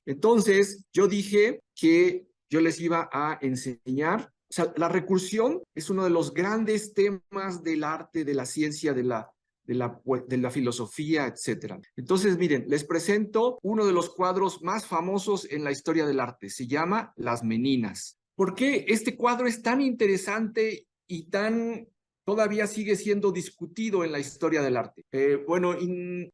Entonces, yo dije que yo les iba a enseñar. O sea, la recursión es uno de los grandes temas del arte, de la ciencia, de la filosofía, etcétera. Entonces, miren, les presento uno de los cuadros más famosos en la historia del arte. Se llama Las Meninas. ¿Por qué este cuadro es tan interesante y todavía sigue siendo discutido en la historia del arte? Bueno,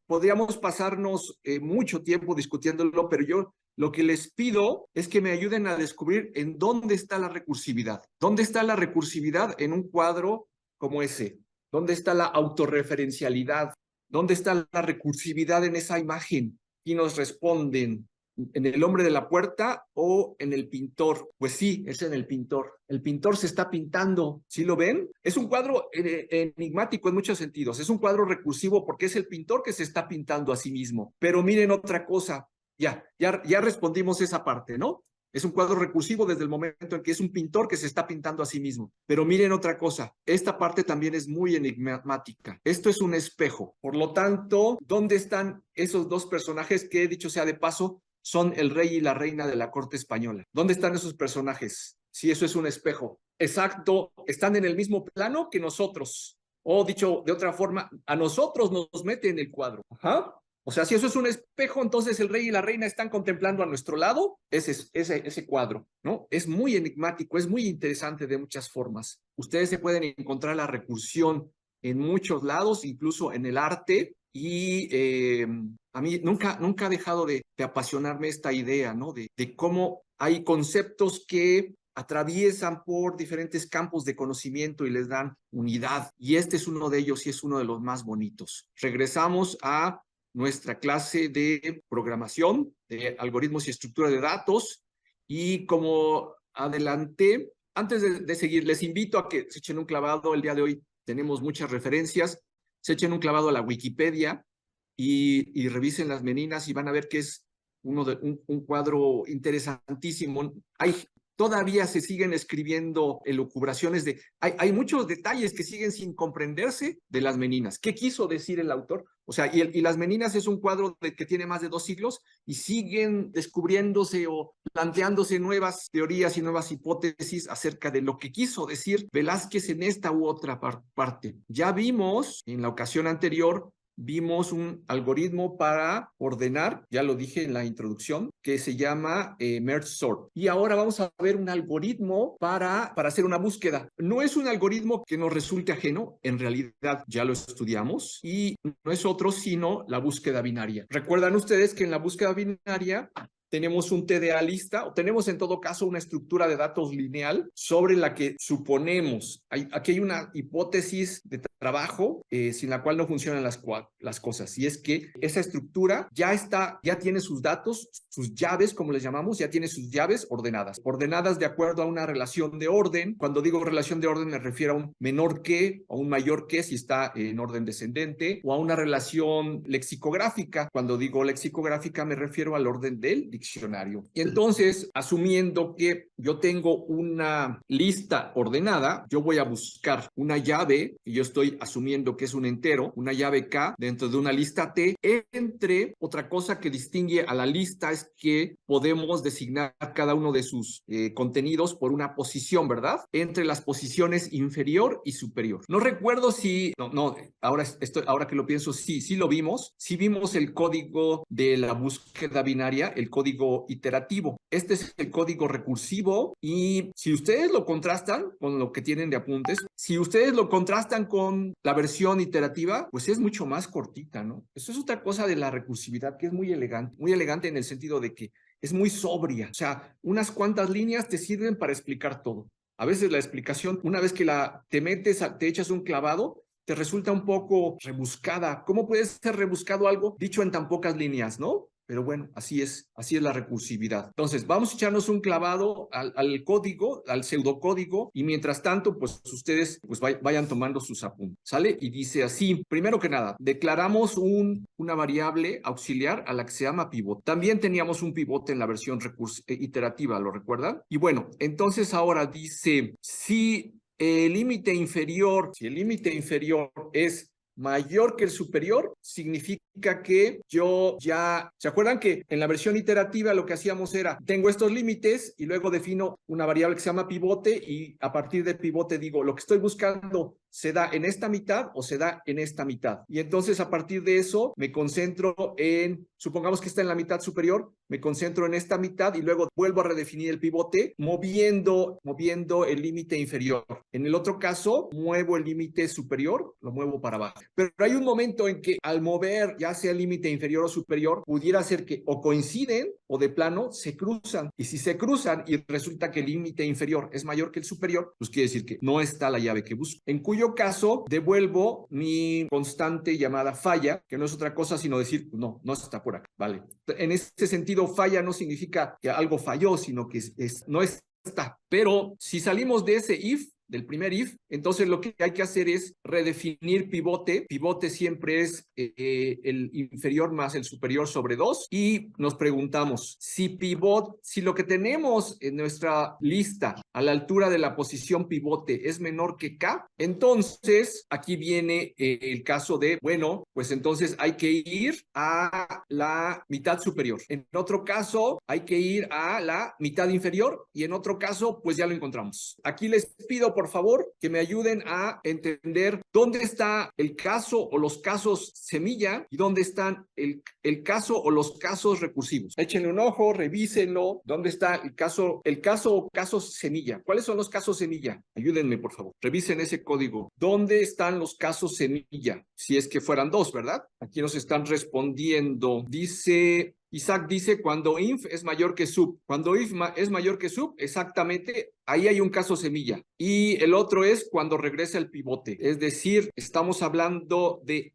podríamos pasarnos mucho tiempo discutiéndolo, pero yo lo que les pido es que me ayuden a descubrir en dónde está la recursividad. ¿Dónde está la recursividad en un cuadro como ese? ¿Dónde está la autorreferencialidad? ¿Dónde está la recursividad en esa imagen? Y nos responden, ¿en el hombre de la puerta o en el pintor? Pues sí, es en el pintor. El pintor se está pintando, ¿sí lo ven? Es un cuadro enigmático en muchos sentidos. Es un cuadro recursivo porque es el pintor que se está pintando a sí mismo. Pero miren otra cosa, ya respondimos esa parte, ¿no? Es un cuadro recursivo desde el momento en que es un pintor que se está pintando a sí mismo. Pero miren otra cosa, esta parte también es muy enigmática. Esto es un espejo. Por lo tanto, ¿dónde están esos dos personajes que, dicho sea de paso, son el rey y la reina de la corte española? ¿Dónde están esos personajes? Si eso es un espejo. Exacto, están en el mismo plano que nosotros. O dicho de otra forma, a nosotros nos mete en el cuadro. Ajá. O sea, si eso es un espejo, entonces el rey y la reina están contemplando a nuestro lado ese cuadro, ¿no? Es muy enigmático, es muy interesante de muchas formas. Ustedes se pueden encontrar la recursión en muchos lados, incluso en el arte, y a mí nunca ha dejado de apasionarme esta idea, ¿no? De cómo hay conceptos que atraviesan por diferentes campos de conocimiento y les dan unidad. Y este es uno de ellos y es uno de los más bonitos. Regresamos a nuestra clase de programación, de algoritmos y estructura de datos. Y como adelanté, antes de seguir, les invito a que se echen un clavado. El día de hoy tenemos muchas referencias. Se echen un clavado a la Wikipedia y revisen Las Meninas y van a ver que es un cuadro interesantísimo. Todavía se siguen escribiendo elucubraciones hay muchos detalles que siguen sin comprenderse de Las Meninas. ¿Qué quiso decir el autor? O sea, y Las Meninas es un cuadro que tiene más de 2 siglos y siguen descubriéndose o planteándose nuevas teorías y nuevas hipótesis acerca de lo que quiso decir Velázquez en esta u otra parte. Ya vimos en la ocasión anterior vimos un algoritmo para ordenar, ya lo dije en la introducción, que se llama Merge Sort. Y ahora vamos a ver un algoritmo para hacer una búsqueda. No es un algoritmo que nos resulte ajeno, en realidad ya lo estudiamos, y no es otro sino la búsqueda binaria. ¿Recuerdan ustedes que en la búsqueda binaria tenemos un TDA lista, o tenemos en todo caso una estructura de datos lineal sobre la que suponemos, aquí hay una hipótesis de trabajo sin la cual no funcionan las cosas, y es que esa estructura ya tiene sus datos, sus llaves, como les llamamos, ya tiene sus llaves ordenadas de acuerdo a una relación de orden. Cuando digo relación de orden me refiero a un menor que o un mayor que si está en orden descendente, o a una relación lexicográfica. Cuando digo lexicográfica me refiero al orden del diccionario. Y entonces, asumiendo que yo tengo una lista ordenada, yo voy a buscar una llave, y yo estoy asumiendo que es un entero, una llave K dentro de una lista T. Otra cosa que distingue a la lista es que podemos designar cada uno de sus contenidos por una posición, ¿verdad? Entre las posiciones inferior y superior. No recuerdo si, ahora que lo pienso, sí lo vimos. Sí vimos el código de la búsqueda binaria, el código iterativo. Este es el código recursivo, y si ustedes lo contrastan con lo que tienen de apuntes, si ustedes lo contrastan con la versión iterativa, pues es mucho más cortita, ¿no? Eso es otra cosa de la recursividad que es muy elegante en el sentido de que es muy sobria. O sea, unas cuantas líneas te sirven para explicar todo. A veces la explicación, una vez que te echas un clavado, te resulta un poco rebuscada. ¿Cómo puede ser rebuscado algo dicho en tan pocas líneas, no? Pero bueno, así es la recursividad. Entonces, vamos a echarnos un clavado al código, al pseudocódigo, y mientras tanto, pues ustedes pues vayan tomando sus apuntes, ¿sale? Y dice así, primero que nada, declaramos una variable auxiliar a la que se llama pivot. También teníamos un pivote en la versión iterativa, ¿lo recuerdan? Y bueno, entonces ahora dice, si el límite inferior es mayor que el superior, significa que yo ya... ¿Se acuerdan que en la versión iterativa lo que hacíamos era, tengo estos límites y luego defino una variable que se llama pivote y a partir de pivote digo, lo que estoy buscando se da en esta mitad o se da en esta mitad. Y entonces a partir de eso me concentro en, supongamos que está en la mitad superior, me concentro en esta mitad y luego vuelvo a redefinir el pivote moviendo el límite inferior. En el otro caso, muevo el límite superior, lo muevo para abajo. Pero hay un momento en que al mover ya sea el límite inferior o superior, pudiera ser que o coinciden o de plano se cruzan. Y si se cruzan y resulta que el límite inferior es mayor que el superior, pues quiere decir que no está la llave que busco. En cuyo caso, devuelvo mi constante llamada falla, que no es otra cosa sino decir, no, no está por acá, ¿vale? En este sentido, falla no significa que algo falló, sino que no está. Pero si salimos de ese if, del primer if, entonces lo que hay que hacer es redefinir pivote. Pivote siempre es el inferior más el superior sobre 2 y nos preguntamos si lo que tenemos en nuestra lista a la altura de la posición pivote es menor que K, entonces aquí viene el caso de, bueno, pues entonces hay que ir a la mitad superior. En otro caso, hay que ir a la mitad inferior y en otro caso, pues ya lo encontramos. Aquí les pido, por favor, que me ayuden a entender dónde está el caso o los casos semilla y dónde están el caso o los casos recursivos. Échenle un ojo, revísenlo. ¿Dónde está el caso o casos semilla? ¿Cuáles son los casos semilla? Ayúdenme, por favor. Revisen ese código. ¿Dónde están los casos semilla? Si es que fueran dos, ¿verdad? Aquí nos están respondiendo. Isaac dice, cuando inf es mayor que sub. Cuando if es mayor que sub, exactamente, ahí hay un caso semilla. Y el otro es cuando regresa el pivote. Es decir, estamos hablando de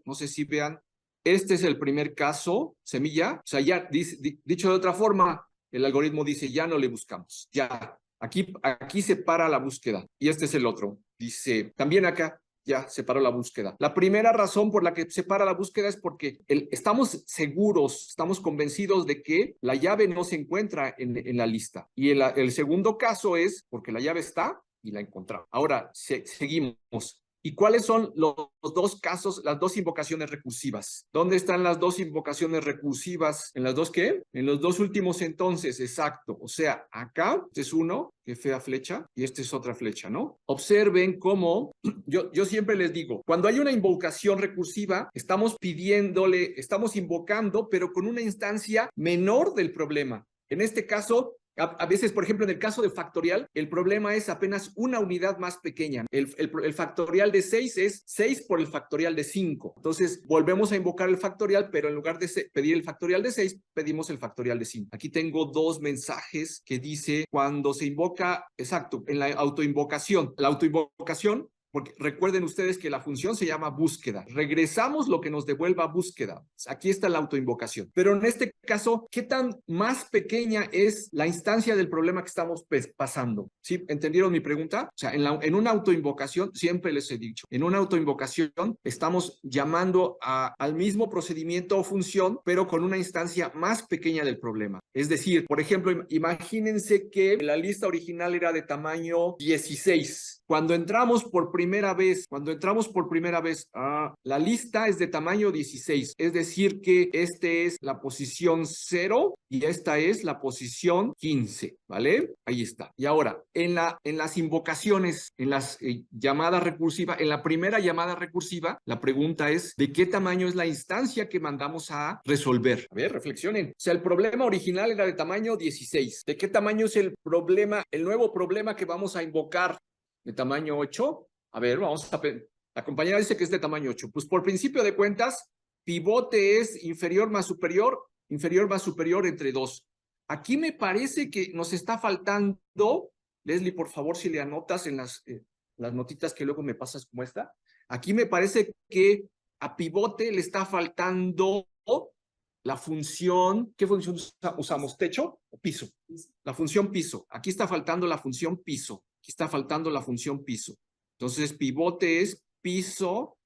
no sé si vean, este es el primer caso semilla. O sea, ya dicho de otra forma, el algoritmo dice, ya no le buscamos. Ya, aquí se para la búsqueda. Y este es el otro. Dice, también acá. Ya separó la búsqueda. La primera razón por la que separa la búsqueda es porque estamos seguros, estamos convencidos de que la llave no se encuentra en la lista. Y el segundo caso es porque la llave está y la encontramos. Ahora, seguimos. ¿Y cuáles son los dos casos, las dos invocaciones recursivas? ¿Dónde están las dos invocaciones recursivas? ¿En las dos qué? En los dos últimos entonces, exacto. O sea, acá este es uno, qué fea flecha, y esta es otra flecha, ¿no? Observen cómo, yo siempre les digo, cuando hay una invocación recursiva, estamos invocando, pero con una instancia menor del problema. En este caso, a veces, por ejemplo, en el caso de factorial, el problema es apenas una unidad más pequeña. El factorial de 6 es 6 por el factorial de 5. Entonces, volvemos a invocar el factorial, pero en lugar de pedir el factorial de 6, pedimos el factorial de 5. Aquí tengo dos mensajes que dice cuando se invoca, exacto, en la autoinvocación. La autoinvocación, porque recuerden ustedes que la función se llama búsqueda. Regresamos lo que nos devuelva búsqueda. Aquí está la autoinvocación. Pero en este caso, ¿qué tan más pequeña es la instancia del problema que estamos pasando? ¿Sí? ¿Entendieron mi pregunta? O sea, en una autoinvocación, siempre les he dicho, en una autoinvocación estamos llamando al mismo procedimiento o función, pero con una instancia más pequeña del problema. Es decir, por ejemplo, imagínense que la lista original era de tamaño 16. Cuando entramos por primera vez, la lista es de tamaño 16, es decir que este es la posición 0 y esta es la posición 15, ¿vale? Ahí está. Y ahora, en las invocaciones, en las llamadas recursivas, en la primera llamada recursiva, la pregunta es, ¿de qué tamaño es la instancia que mandamos a resolver? A ver, reflexionen. O sea, el problema original era de tamaño 16. ¿De qué tamaño es el nuevo problema que vamos a invocar? De tamaño 8. A ver, la compañera dice que es de tamaño 8. Pues por principio de cuentas, pivote es inferior más superior entre 2. Aquí me parece que nos está faltando, Leslie, por favor, si le anotas en las notitas que luego me pasas como esta. Aquí me parece que a pivote le está faltando la función. ¿Qué función usamos? ¿Techo o piso? La función piso. Aquí está faltando la función piso. Aquí está faltando la función piso. Entonces, pivote es piso.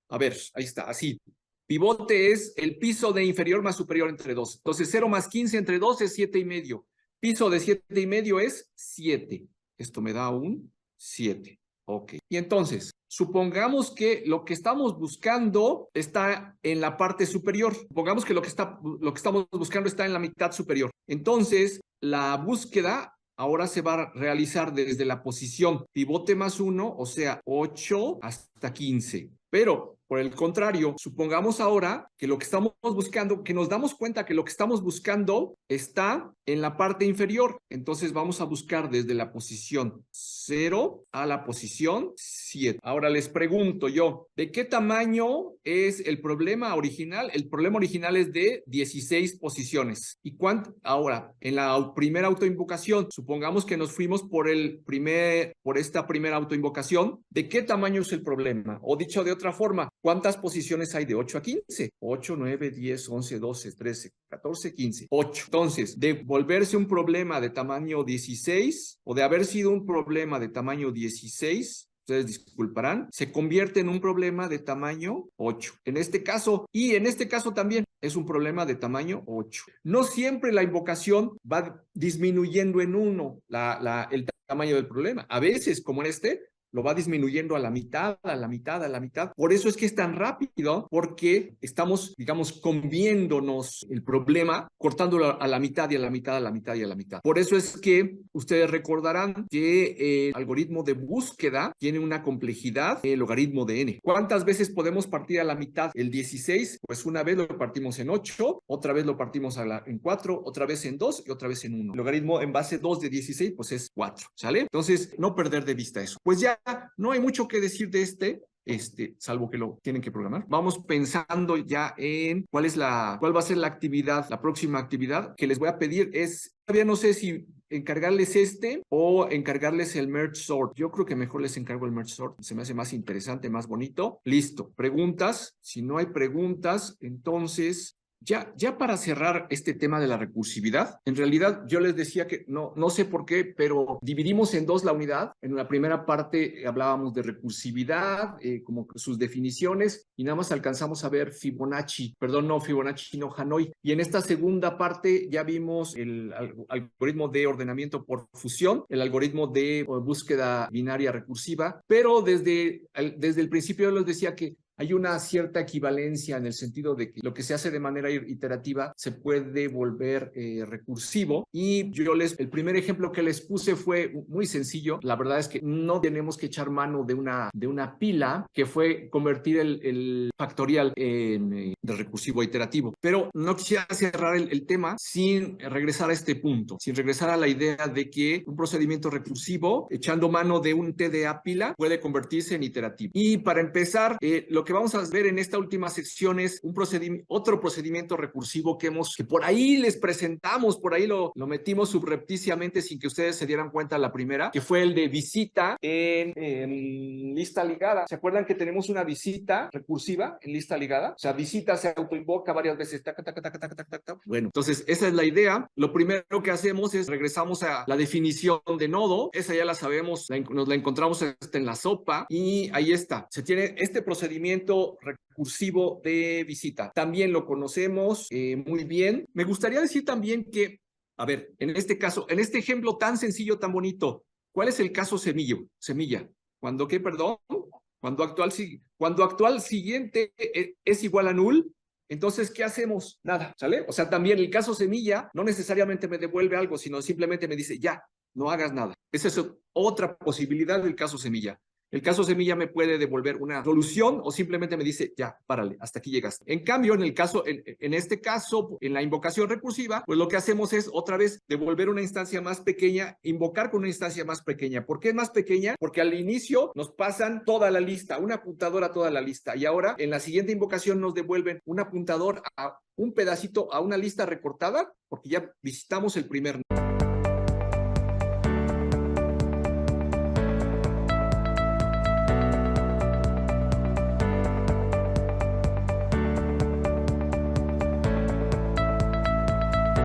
A ver, ahí está, así. Pivote es el piso de inferior más superior entre 2. Entonces, 0 más 15 entre 2 es 7,5. Piso de 7,5 es 7. Esto me da un 7. Ok. Y entonces, supongamos que lo que estamos buscando está en la parte superior. Supongamos que lo que estamos buscando está en la mitad superior. Entonces, la búsqueda ahora se va a realizar desde la posición pivote más 1, o sea, 8 hasta 15. Pero, por el contrario, supongamos ahora que lo que estamos buscando, que nos damos cuenta que lo que estamos buscando está en la parte inferior. Entonces vamos a buscar desde la posición 0 a la posición 7. Ahora les pregunto yo, ¿de qué tamaño es el problema original? El problema original es de 16 posiciones. ¿Y cuánto? Ahora, en la primera autoinvocación, supongamos que nos fuimos por esta primera autoinvocación. ¿De qué tamaño es el problema? O dicho de otra forma, ¿cuántas posiciones hay de 8 a 15? 8, 9, 10, 11, 12, 13, 14, 15, 8. Entonces, de volverse un problema de tamaño 16 o de haber sido un problema de tamaño 16, ustedes disculparán, se convierte en un problema de tamaño 8. En este caso también es un problema de tamaño 8. No siempre la invocación va disminuyendo en 1 el tamaño del problema. A veces, como en lo va disminuyendo a la mitad, a la mitad, a la mitad. Por eso es que es tan rápido, porque estamos, digamos, comiéndonos el problema, cortándolo a la mitad y a la mitad, a la mitad y a la mitad. Por eso es que ustedes recordarán que el algoritmo de búsqueda tiene una complejidad, el logaritmo de n. ¿Cuántas veces podemos partir a la mitad el 16? Pues una vez lo partimos en 8, otra vez lo partimos en 4, otra vez en 2 y otra vez en 1. El logaritmo en base 2 de 16, pues es 4, ¿sale? Entonces, no perder de vista eso. Pues ya no hay mucho que decir de salvo que lo tienen que programar. Vamos pensando ya en cuál va a ser la próxima actividad que les voy a pedir todavía no sé si encargarles o encargarles el merge sort. Yo creo que mejor les encargo el merge sort. Se me hace más interesante, más bonito. Listo. ¿Preguntas? Si no hay preguntas, entonces ya para cerrar este tema de la recursividad, en realidad yo les decía que no sé por qué, pero dividimos en dos la unidad. En la primera parte hablábamos de recursividad, como sus definiciones, y nada más alcanzamos a ver Fibonacci, no Hanoi. Y en esta segunda parte ya vimos el algoritmo de ordenamiento por fusión, el algoritmo de búsqueda binaria recursiva, pero desde el principio yo les decía que hay una cierta equivalencia en el sentido de que lo que se hace de manera iterativa se puede volver recursivo. Y el primer ejemplo que les puse fue muy sencillo. La verdad es que no tenemos que echar mano de una pila, que fue convertir el factorial de recursivo a iterativo. Pero no quisiera cerrar el tema sin regresar a este punto, sin regresar a la idea de que un procedimiento recursivo, echando mano de un TDA pila, puede convertirse en iterativo. Y para empezar, lo que vamos a ver en esta última sección es otro procedimiento recursivo que por ahí les presentamos, por ahí lo metimos subrepticiamente sin que ustedes se dieran cuenta la primera, que fue el de visita en lista ligada. ¿Se acuerdan que tenemos una visita recursiva en lista ligada? O sea, visita se autoinvoca varias veces. Taca, taca, taca, taca, taca, taca. Bueno, entonces esa es la idea. Lo primero que hacemos es regresamos a la definición de nodo. Esa ya la sabemos, nos la encontramos en la sopa y ahí está. Se tiene este procedimiento recursivo de visita. También lo conocemos muy bien. Me gustaría decir también que, a ver, en este caso, en este ejemplo tan sencillo, tan bonito, ¿cuál es el caso semilla? ¿Cuándo qué, perdón? Cuando actual siguiente es igual a null. Entonces, ¿qué hacemos? Nada, ¿sale? O sea, también el caso semilla no necesariamente me devuelve algo, sino simplemente me dice, ya, no hagas nada. Esa es otra posibilidad del caso semilla. El caso semilla me puede devolver una solución o simplemente me dice, ya, párale, hasta aquí llegaste. En cambio, en este caso, en la invocación recursiva, pues lo que hacemos es otra vez devolver una instancia más pequeña, invocar con una instancia más pequeña. ¿Por qué es más pequeña? Porque al inicio nos pasan toda la lista, un apuntador a toda la lista. Y ahora, en la siguiente invocación nos devuelven un apuntador a un pedacito, a una lista recortada, porque ya visitamos el primer nodo.